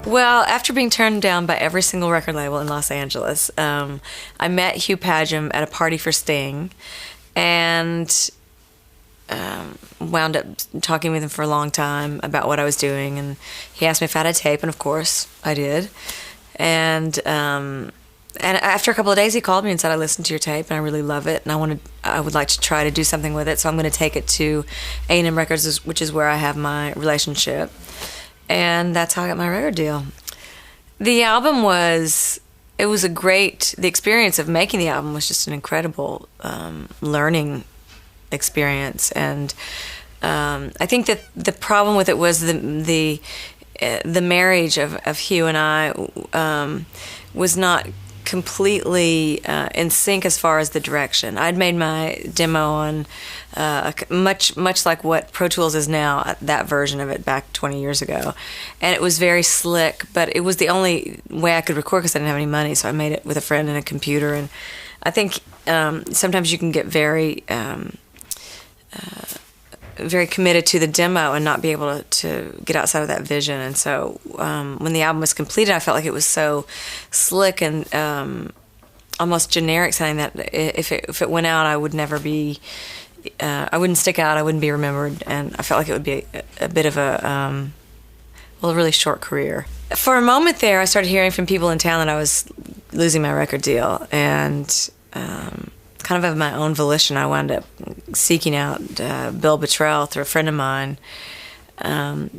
Well, after being turned down by every single record label in Los Angeles, I met Hugh Padgham at a party for Sting, and wound up talking with him for a long time about what I was doing. And he asked me if I had a tape, and of course I did. And after a couple of days, he called me and said, "I listened to your tape, and I really love it, and I would like to try to do something with it. So I'm going to take it to A&M Records, which is where I have my relationship." And that's how I got my record deal. The album was the experience of making the album was just an incredible learning experience. And I think that the problem with it was the marriage of Hugh and I was not completely in sync as far as the direction. I'd made my demo on much like what Pro Tools is now, that version of it back 20 years ago, and it was very slick, but it was the only way I could record because I didn't have any money, so I made it with a friend and a computer. And I think sometimes you can get very committed to the demo and not be able to get outside of that vision. And so when the album was completed, I felt like it was so slick and almost generic sounding that if it went out, I would never be, I wouldn't stick out, I wouldn't be remembered, and I felt like it would be a bit of a really short career. For a moment there, I started hearing from people in town that I was losing my record deal, and kind of my own volition, I wound up seeking out Bill Bottrell through a friend of mine,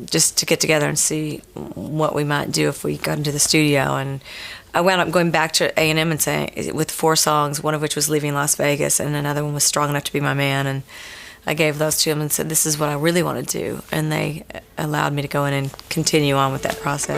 just to get together and see what we might do if we got into the studio. And I wound up going back to A&M and saying, with 4 songs, one of which was Leaving Las Vegas, and another one was Strong Enough to Be My Man. And I gave those to them and said, "This is what I really want to do." And they allowed me to go in and continue on with that process.